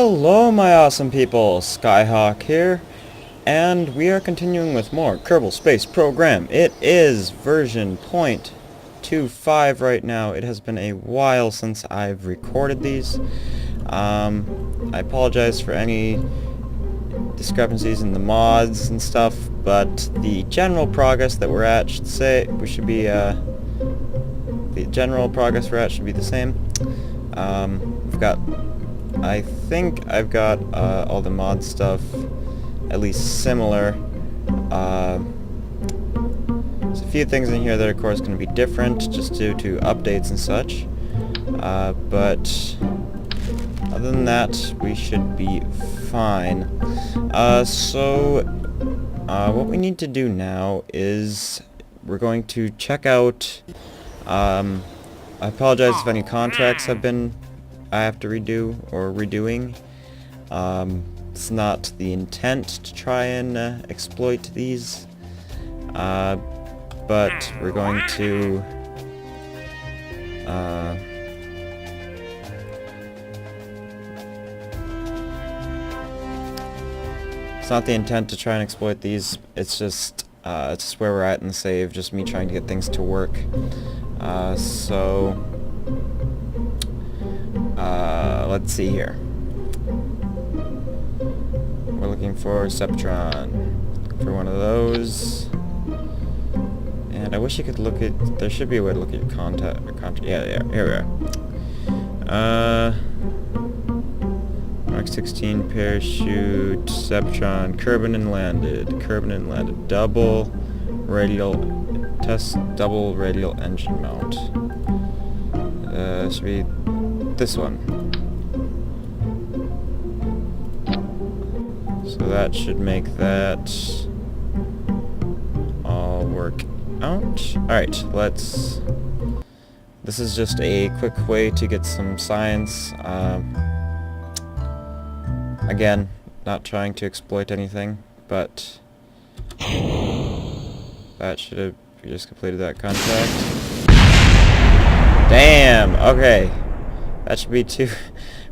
Hello my awesome people, Skyhawk here, and we are continuing with more Kerbal Space Program. It is version 0.25 right now. It has been a while since I've recorded these. I apologize for any discrepancies in the mods and stuff, but the general progress that we're at should be the general progress we're at should be the same. I think I've got all the mod stuff at least similar. There's a few things in here that are of course going to be different just due to updates and such. But other than that, we should be fine. What we need to do now is we're going to check out... I apologize if any contracts I have to redo or redoing. It's not the intent to try and exploit these, but we're going to it's not the intent to try and exploit these. It's just where we're at in the save, just me trying to get things to work. Let's see here. We're looking for Septron. Looking for one of those. And I wish you could look at... There should be a way to look at your contact... Yeah, here we are. Mark 16 parachute, Septron, Kerbin and landed. Double radial engine mount. Should be this one. So that should make that all work out. Alright, let's... This is just a quick way to get some science. Again, not trying to exploit anything, but that should have... We just completed that contract. Damn! Okay. That should be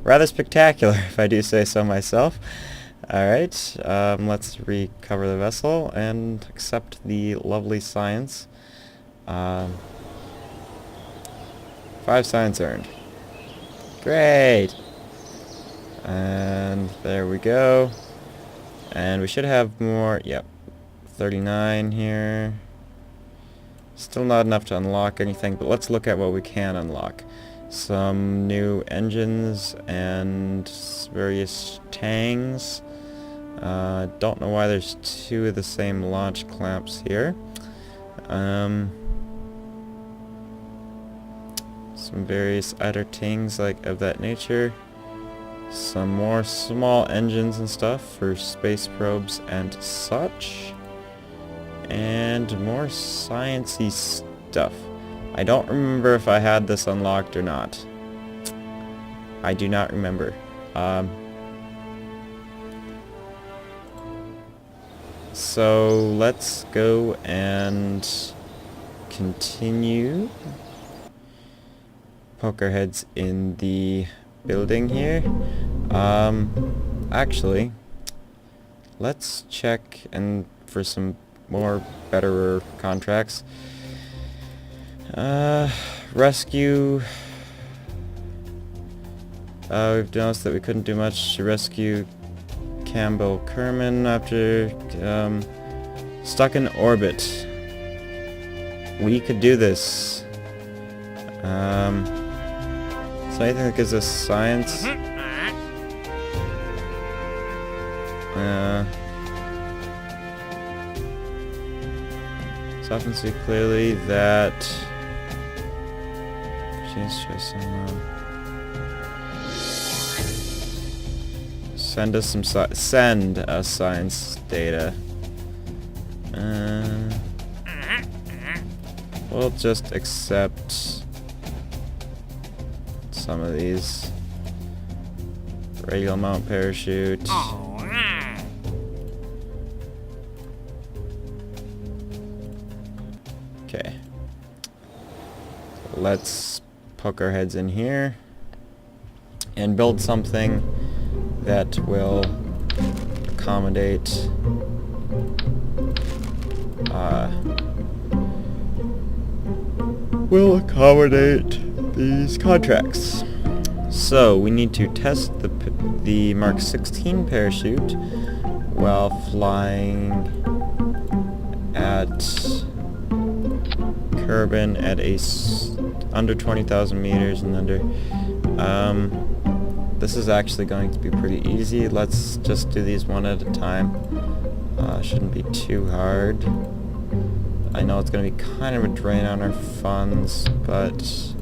rather spectacular, if I do say so myself. Alright, let's recover the vessel and accept the lovely science. 5 science earned. Great! And there we go. And we should have more, yep, 39 here. Still not enough to unlock anything, but let's look at what we can unlock. Some new engines and various tangs. Don't know why there's 2 of the same launch clamps here. Some various other things of that nature. Some more small engines and stuff for space probes and such. And more sciencey stuff. I don't remember if I had this unlocked or not. I do not remember. So let's go and continue. Poke our heads in the building here. Actually, let's check for some more betterer contracts. Rescue. We've noticed that we couldn't do much to rescue Campbell Kerman after stuck in orbit. We could do this. So anything that gives us science. So I can see clearly that. Send us science data. We'll just accept some of these. Radial mount parachute. Okay. Let's poke our heads in here and build something that will accommodate these contracts. So we need to test the Mark 16 parachute while flying at Kerbin at under 20,000 meters and under. This is actually going to be pretty easy. Let's just do these one at a time. Shouldn't be too hard. I know it's going to be kind of a drain on our funds, but it's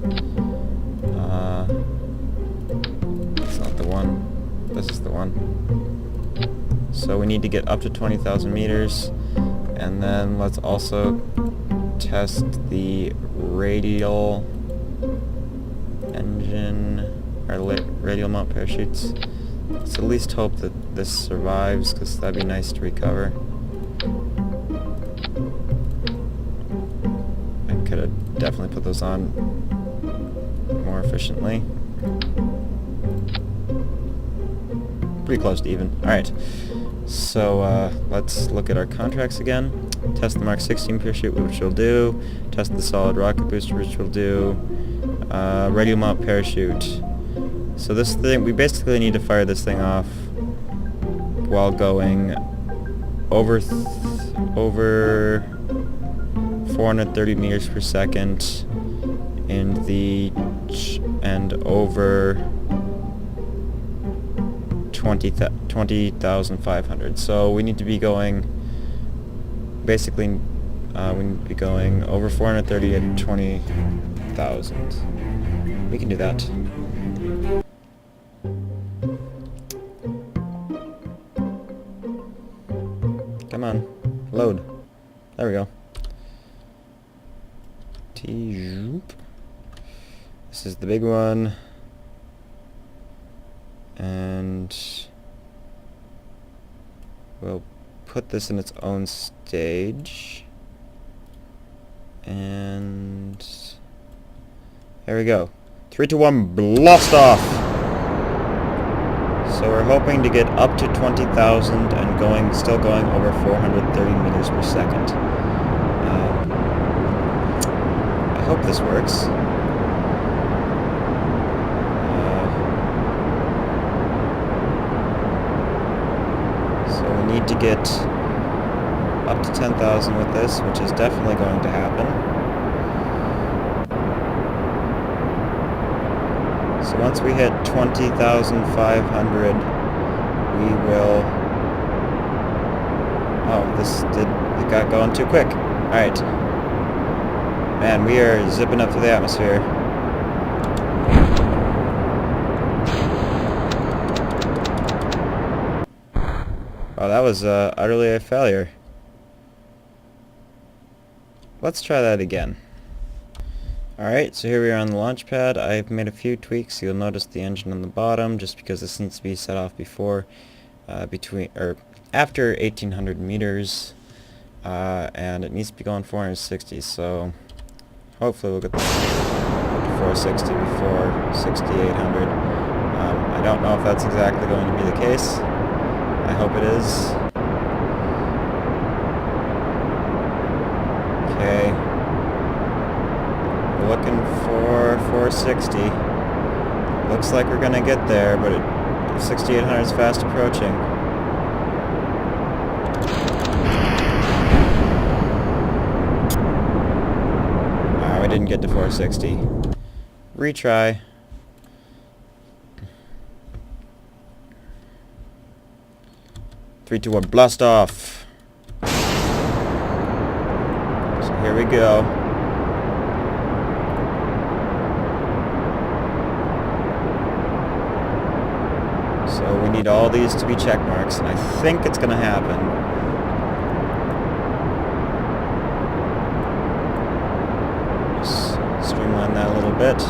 not the one. This is the one. So we need to get up to 20,000 meters, and then let's also test the radial engine, or radial mount parachutes. Let's at least hope that this survives, because that'd be nice to recover. I could have definitely put those on more efficiently. Pretty close to even. Alright, so let's look at our contracts again. Test the Mark 16 parachute, which we'll do. Test the solid rocket booster, which we'll do. Radial mount parachute. So this thing, we basically need to fire this thing off while going over 430 meters per second and over 20,500. So we need to be going basically we need to be going over 430 at 20,000. We can do that. Come on, load. There we go. This is the big one, and we'll put this in its own stage, and there we go. 3, 2, 1, blast off! So we're hoping to get up to 20,000 and still going over 430 meters per second. I hope this works. So we need to get up to 10,000 with this, which is definitely going to happen. So once we hit 20,500, we will... Oh, it got going too quick. Alright. Man, we are zipping up through the atmosphere. Wow, that was utterly a failure. Let's try that again. Alright, so here we are on the launch pad. I've made a few tweaks. You'll notice the engine on the bottom, just because this needs to be set off before, after 1,800 meters, and it needs to be going 460, so hopefully we'll get the 460 before 6,800. I don't know if that's exactly going to be the case. I hope it is. Okay. We're looking for 460. Looks like we're gonna get there, but 6,800 is fast approaching. We didn't get to 460. Retry. Three, two, one, blast off. So here we go. So we need all these to be check marks, and I think it's gonna happen. Streamline that a little bit.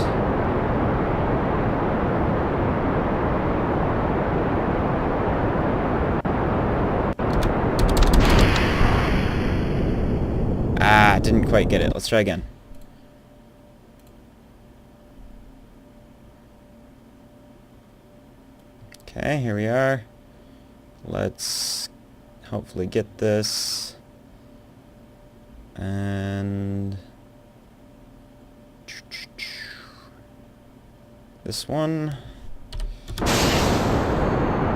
Didn't quite get it. Let's try again. Okay. Okay, here we are. Let's hopefully get this. And this one.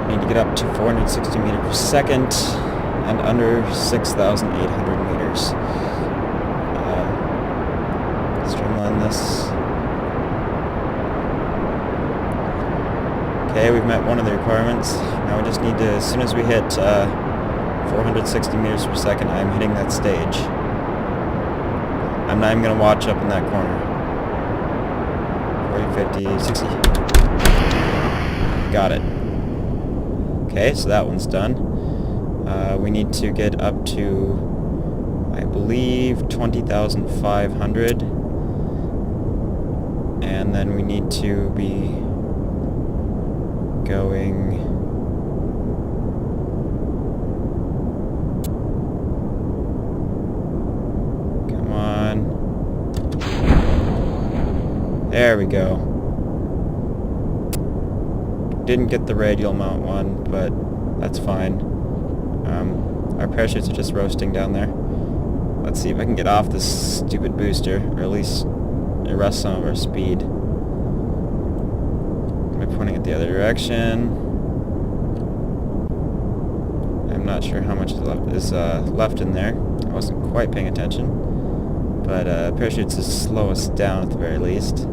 Need to get up to 460 meters per second and under 6,800 meters. Streamline this. Okay, we've met one of the requirements. Now we just need to, as soon as we hit 460 meters per second, I'm hitting that stage. I'm not even going to watch up in that corner. 40, 50, 60. Got it. Okay, so that one's done. We need to get up to, I believe, 20,500. And then we need to be going... Come on. There we go. Didn't get the radial mount one, but that's fine. Our parachutes are just roasting down there. Let's see if I can get off this stupid booster, or at least arrest some of our speed. By pointing it the other direction. I'm not sure how much is left in there. I wasn't quite paying attention. But parachutes will slow us down at the very least.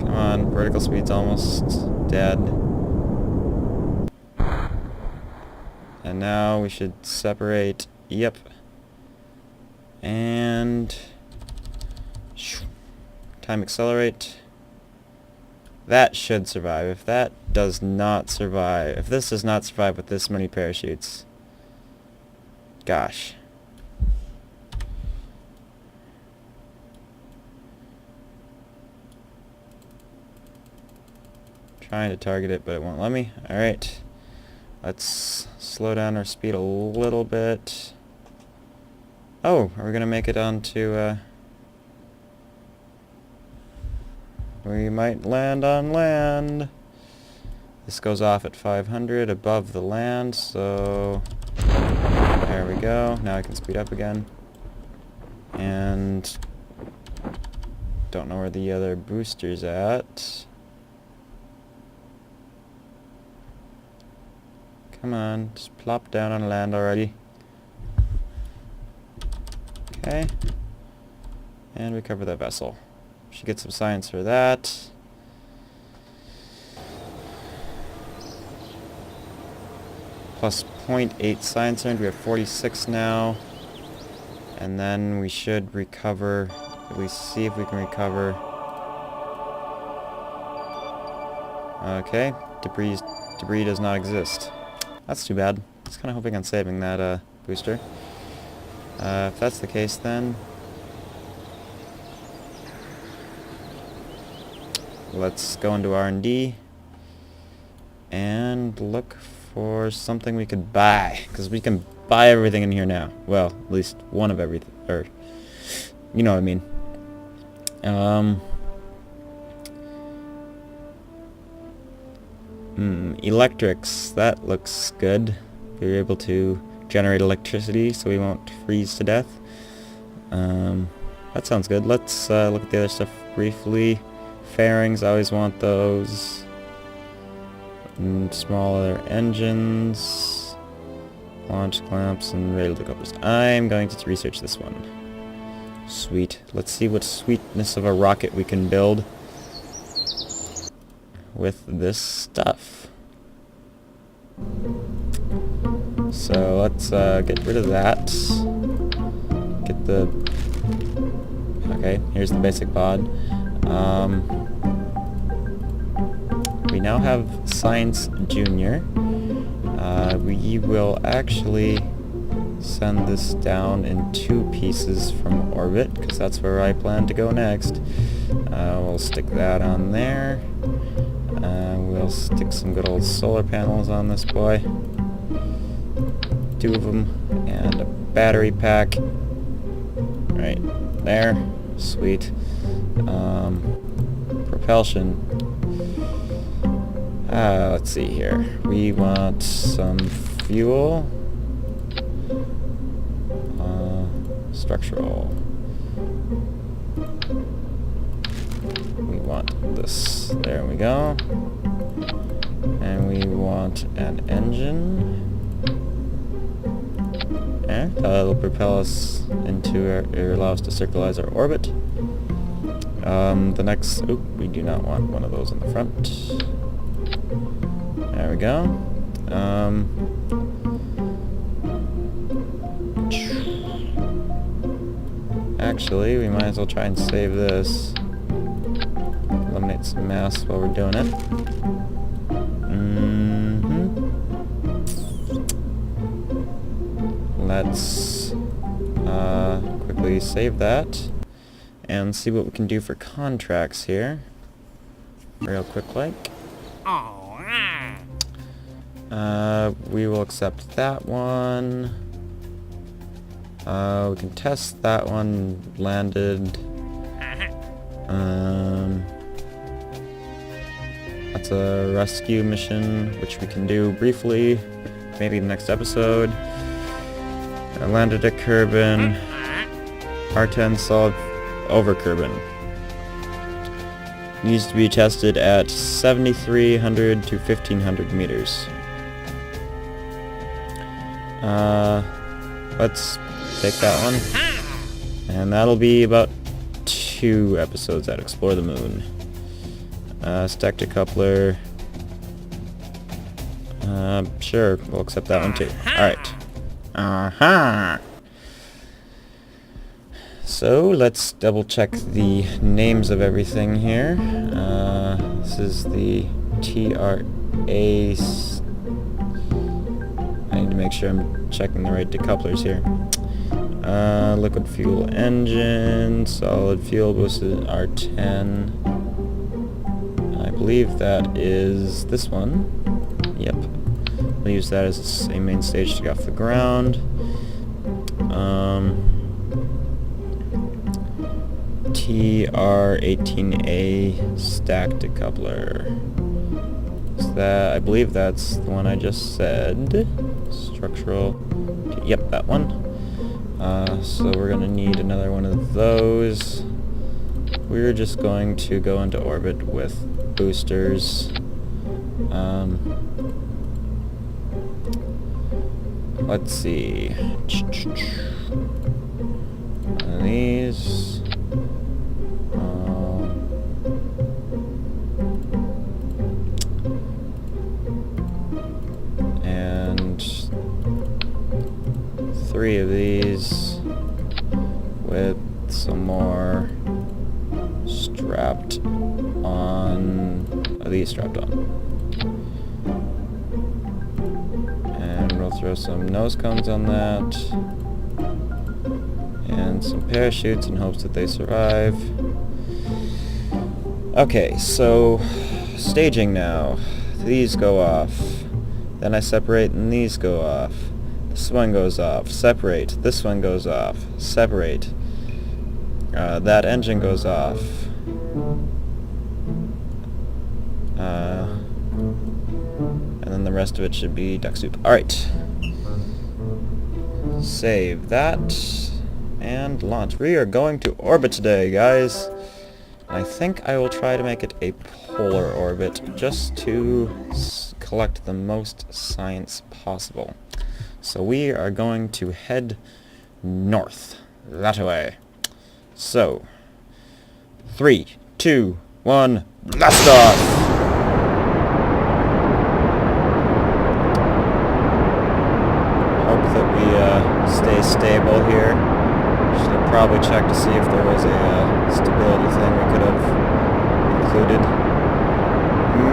Come on, vertical speed's almost dead. And now we should separate. Yep. And time accelerate. That should survive. If that does not survive, if this does not survive with this many parachutes, gosh. Trying to target it, but it won't let me. Alright. Let's slow down our speed a little bit. Oh, are we going to make it onto... we might land on land. This goes off at 500 above the land, so... There we go. Now I can speed up again. And... don't know where the other booster's at. Come on, just plop down on land already. Okay. And recover that vessel. Should get some science for that. Plus 0.8 science earned. We have 46 now. And then we should recover, at least see if we can recover. Okay, debris does not exist. That's too bad. I was kind of hoping on saving that booster. If that's the case, then let's go into R&D and look for something we could buy, because we can buy everything in here now. Well, at least one of everything, or you know what I mean. Electrics, that looks good. We're able to generate electricity so we won't freeze to death. That sounds good. Let's look at the other stuff briefly. Fairings, I always want those. And smaller engines. Launch clamps and radial decouplers. I'm going to research this one. Sweet. Let's see what sweetness of a rocket we can build with this stuff. So let's get rid of that. Get the... Okay, here's the basic pod. We now have Science Junior. We will actually send this down in 2 pieces from orbit, because that's where I plan to go next. We'll stick that on there. We'll stick some good old solar panels on this boy. 2 of them, and a battery pack. Right there. Sweet. propulsion. Let's see here. We want some fuel. Structural. We want this. There we go. And we want an engine. And that'll propel us into or allow us to circularize our orbit. The next... Oop, we do not want one of those in the front. There we go. Actually, we might as well try and save this. Eliminate some mass while we're doing it. Let's quickly save that and see what we can do for contracts here. Real quick like. We will accept that one. We can test that one. Landed. That's a rescue mission, which we can do briefly, maybe in the next episode. I landed at Kerbin. R10 solid over Kerbin. Needs to be tested at 7,300 to 1,500 meters. Let's take that one. And that'll be about 2 episodes that explore the moon. Stack decoupler. Sure, we'll accept that one too. Alright. So, let's double check the names of everything here. This is the TRA... I need to make sure I'm checking the right decouplers here. Liquid fuel engine, solid fuel boosted R10. I believe that is this one. Yep. We'll use that as a main stage to get off the ground. TR18A stack decoupler. Is that, I believe that's the one I just said. Structural. Yep, that one. So we're gonna need another one of those. We're just going to go into orbit with boosters. Let's see. One of these. And 3 of these with some more strapped on. These strapped on. And we'll throw some nose cones on that. And some parachutes in hopes that they survive. Okay, so staging now. These go off. Then I separate and these go off. This one goes off. Separate. This one goes off. Separate. That engine goes off. And then the rest of it should be duck soup. Alright. Save that. And launch. We are going to orbit today, guys. I think I will try to make it a polar orbit, just to collect the most science possible. So we are going to head north. That way. So, 3, 2, 1, blast off! Stay stable here. Should have probably checked to see if there was a stability thing we could have included.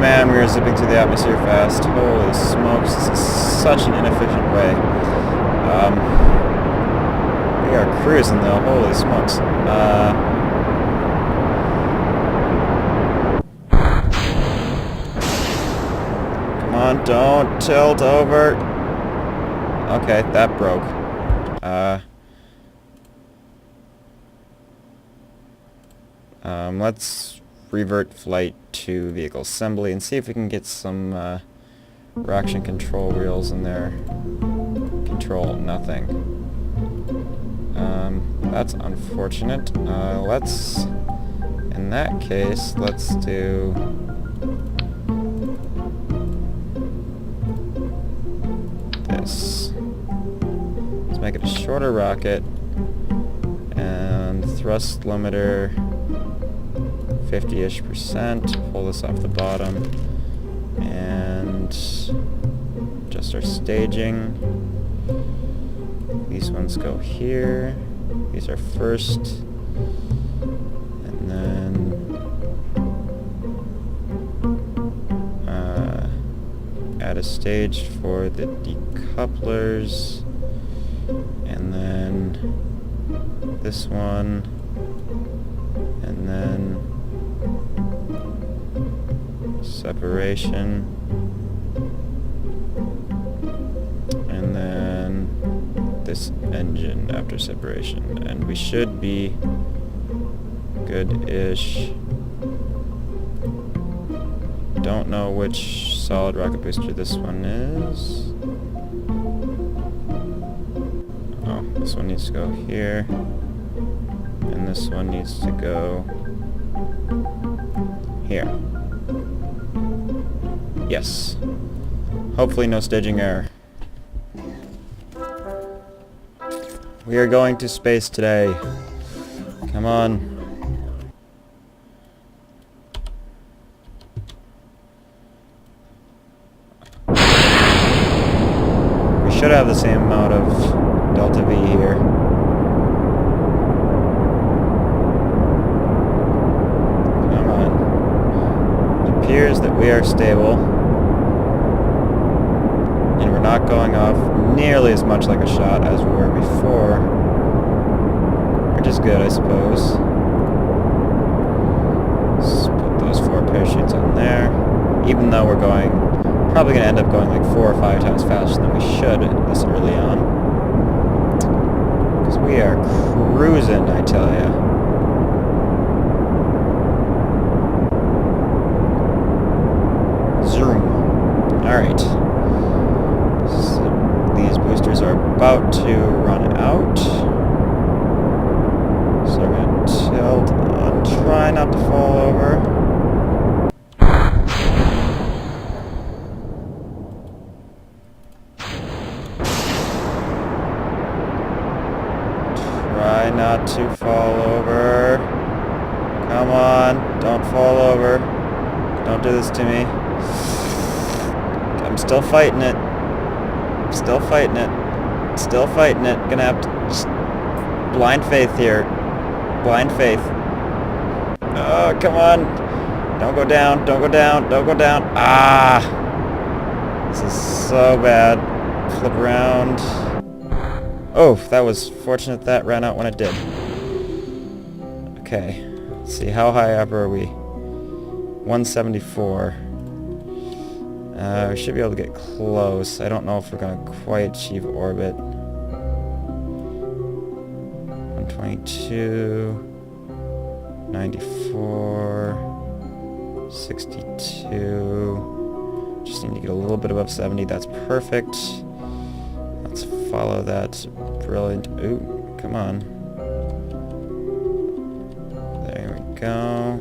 Man, we are zipping through the atmosphere fast. Holy smokes, this is such an inefficient way. We are cruising though, holy smokes. Come on, don't tilt over. Okay, that broke. Let's revert flight to vehicle assembly and see if we can get some traction control wheels in there. Control nothing. That's unfortunate. In that case, let's do this. Let's make it a shorter rocket, and thrust limiter 50-ish%. Pull this off the bottom, and adjust our staging. These ones go here. These are first, and then add a stage for the decouplers, and then this one, and then separation, and then this engine after separation, and we should be good-ish. Don't know which solid rocket booster this one is. Oh, this one needs to go here, and this one needs to go here. Yes. Hopefully no staging error. We are going to space today. Come on. We should have the same amount of delta V here. Come on. It appears that we are stable, and we're not going off nearly as much like a shot as we were before, which is good, I suppose. Let's put those 4 parachutes on there, even though we're probably going to end up going like 4 or 5 times faster than we should this early on, because we are cruising, I tell ya. Zoom. Alright. These boosters are about to run out, so I'm going to tilt and try not to fall over. Try not to fall over. Come on, don't fall over. Don't do this to me. I'm still fighting it. Still fighting it. Still fighting it. Gonna have to just blind faith here. Blind faith. Oh, come on. Don't go down. Don't go down. Don't go down. Ah! This is so bad. Flip around. Oh, that was fortunate that ran out when it did. Okay. Let's see, how high up are we? 174. We should be able to get close. I don't know if we're going to quite achieve orbit. 122, 94, 62. Just need to get a little bit above 70. That's perfect. Let's follow that. Brilliant. Ooh, come on. There we go.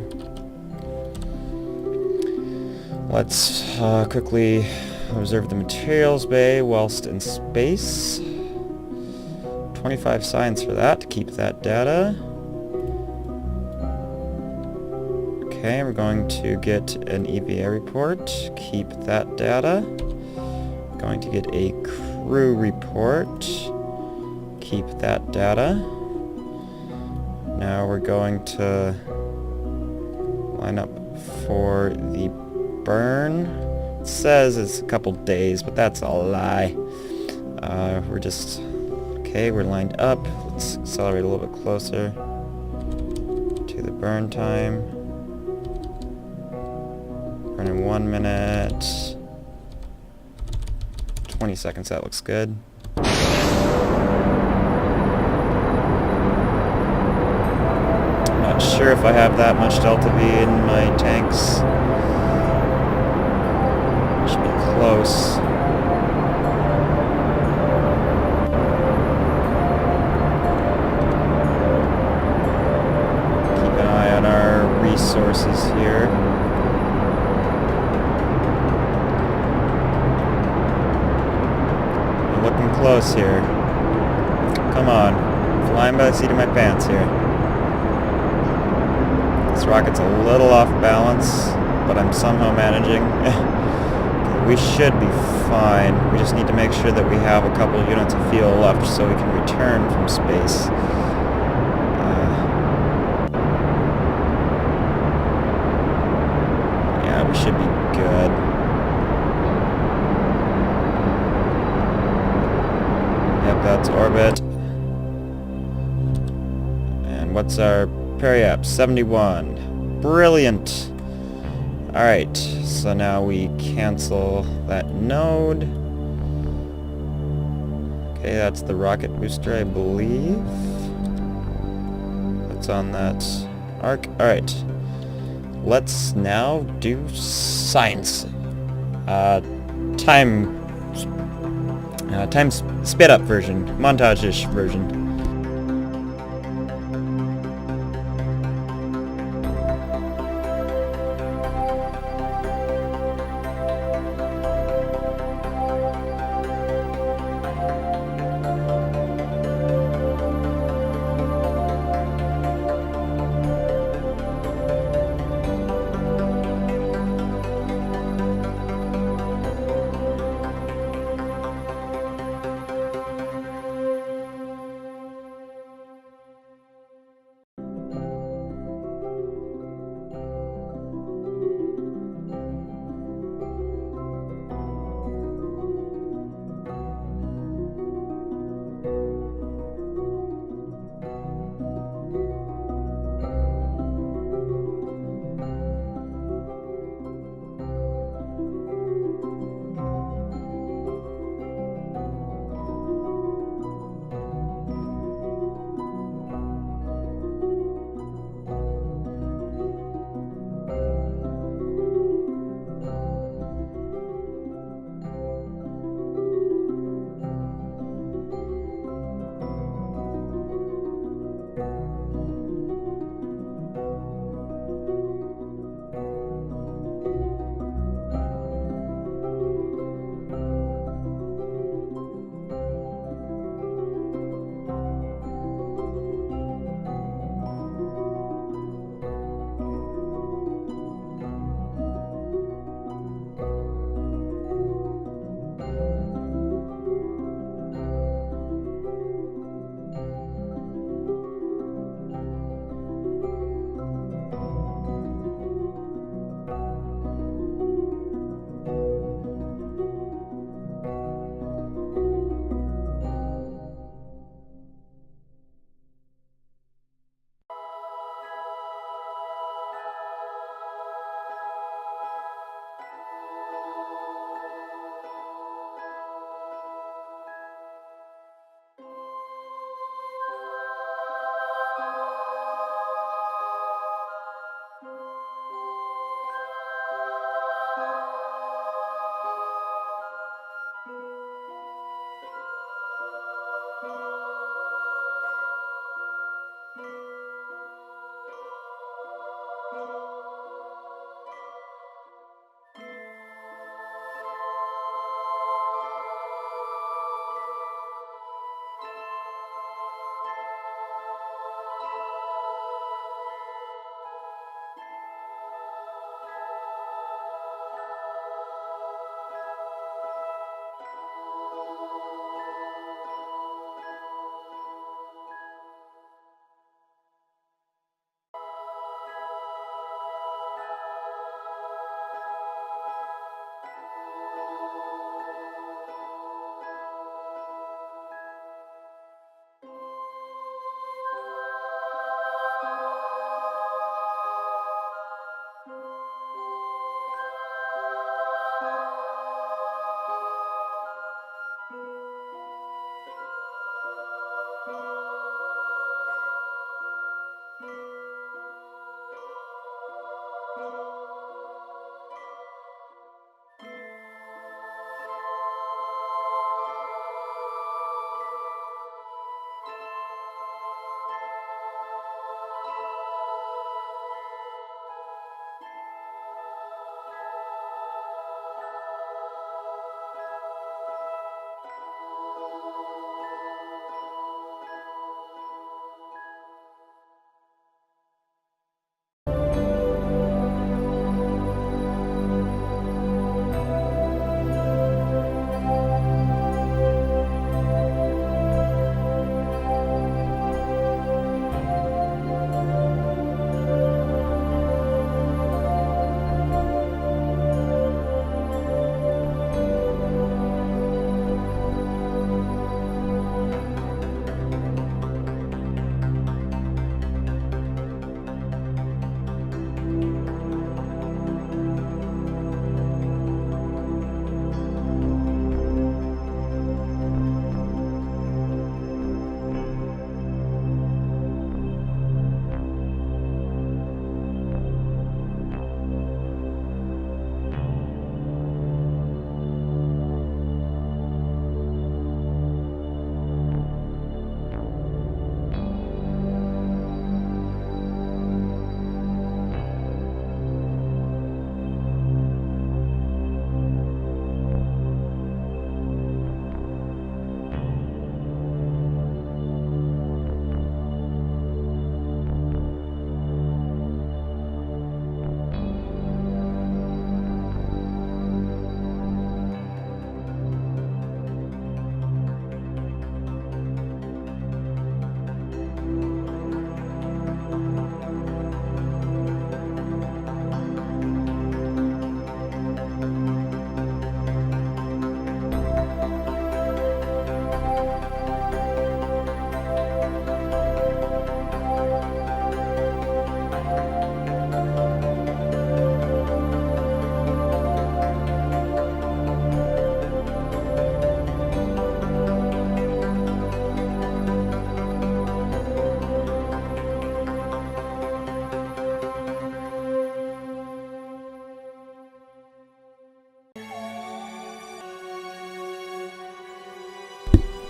Let's quickly observe the materials bay whilst in space. 25 science for that, keep that data. Okay, we're going to get an EVA report, keep that data. Going to get a crew report, keep that data. Now we're going to line up for the burn. It says it's a couple days, but that's a lie. We're just... Okay, we're lined up. Let's accelerate a little bit closer to the burn time. Burn in 1 minute. 20 seconds, that looks good. I'm not sure if I have that much Delta V in my tanks. Should be close. Keep an eye on our resources here. We're looking close here. Come on. Flying by the seat of my pants here. This rocket's a little off balance, but I'm somehow managing. We should be fine. We just need to make sure that we have a couple units of fuel left so we can return from space. Yeah, we should be good. Yep, that's orbit. And what's our periap? 71. Brilliant. Alright, so now we cancel that node. Okay, that's the rocket booster, I believe. That's on that arc. Alright. Let's now do science. Time sped up version. Montage-ish version.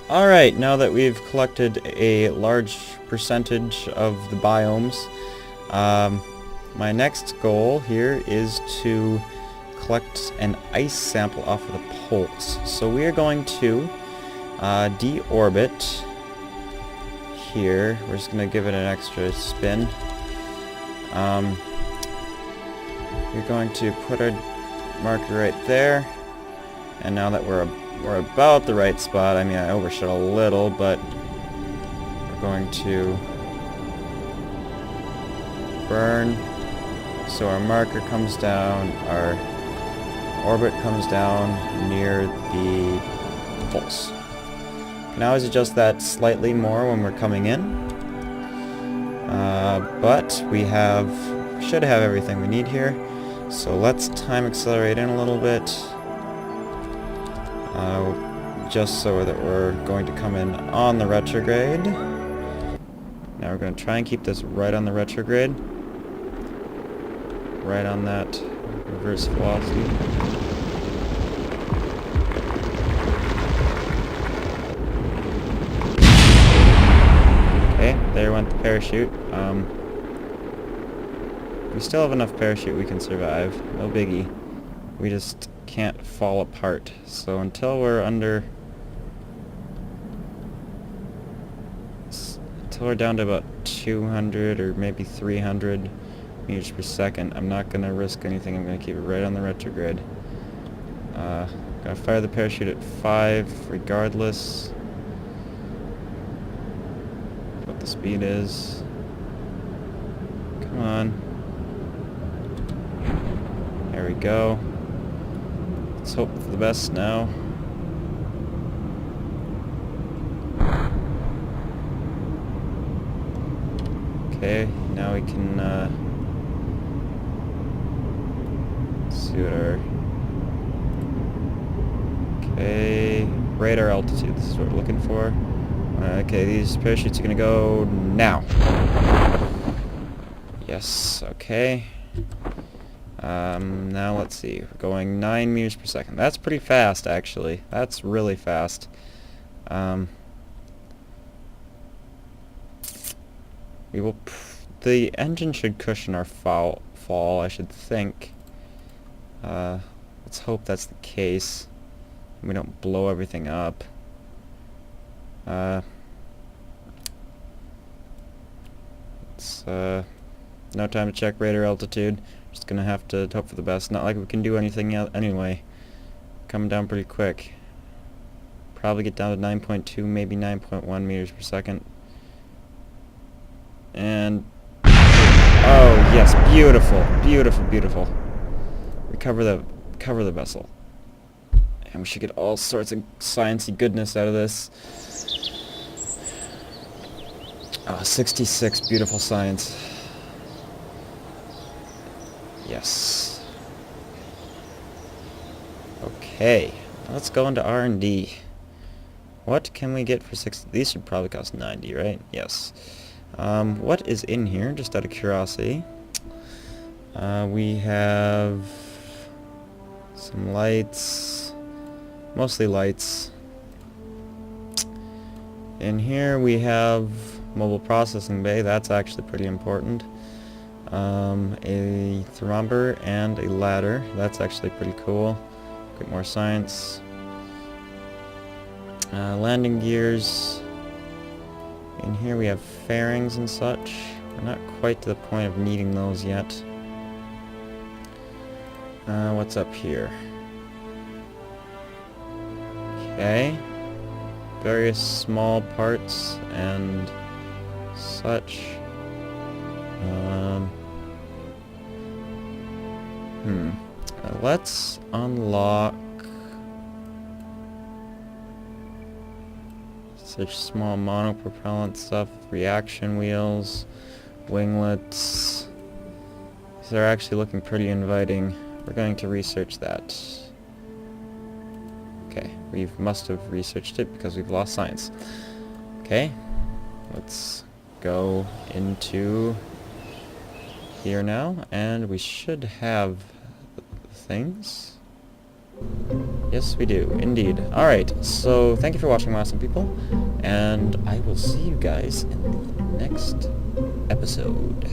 Alright, now that we've collected a large percentage of the biomes, my next goal here is to collect an ice sample off of the poles. So we are going to deorbit here. We're just going to give it an extra spin. We're going to put our marker right there, and now that we're about the right spot, I mean I overshot a little, but we're going to burn so our marker comes down, our orbit comes down near the poles. Can always adjust that slightly more when we're coming in, but we should have everything we need here. So let's time accelerate in a little bit, just so that we're going to come in on the retrograde. Now we're going to try and keep this right on the retrograde, right on that reverse velocity. Okay, there went the parachute. We still have enough parachute we can survive, no biggie. We just can't fall apart. So until we're down to about 200 or maybe 300 meters per second, I'm not going to risk anything. I'm going to keep it right on the retrograde. Gonna fire the parachute at 5 regardless what the speed is. Come on. There we go. Let's hope for the best now. Okay, now we can see what our... Okay, radar altitude, this is what we're looking for. Okay, these parachutes are gonna go now. Yes, okay. Now let's see, we're going 9 meters per second. That's pretty fast, actually. That's really fast. The engine should cushion our fall, I should think. Let's hope that's the case. We don't blow everything up. It's no time to check radar altitude. Just gonna have to hope for the best. Not like we can do anything else anyway. Coming down pretty quick. Probably get down to 9.2, maybe 9.1 meters per second. And oh yes, beautiful, beautiful, beautiful. Cover the vessel. And we should get all sorts of sciencey goodness out of this. 66, beautiful science. Yes. Okay, let's go into R&D. What can we get for 60? These should probably cost 90, right? Yes. What is in here, just out of curiosity? We have some lights, mostly lights. In here we have mobile processing bay, that's actually pretty important. A thermometer and a ladder, that's actually pretty cool. Get more science. Landing gears. In here we have fairings and such. We're not quite to the point of needing those yet. What's up here? Okay. Various small parts and such. Let's unlock such small monopropellant stuff, reaction wheels, winglets. These are actually looking pretty inviting. We're going to research that. Okay, we must have researched it because we've lost science. Okay, let's go into here now, and we should have things. Yes, we do, indeed. Alright, so thank you for watching, my awesome people, and I will see you guys in the next episode.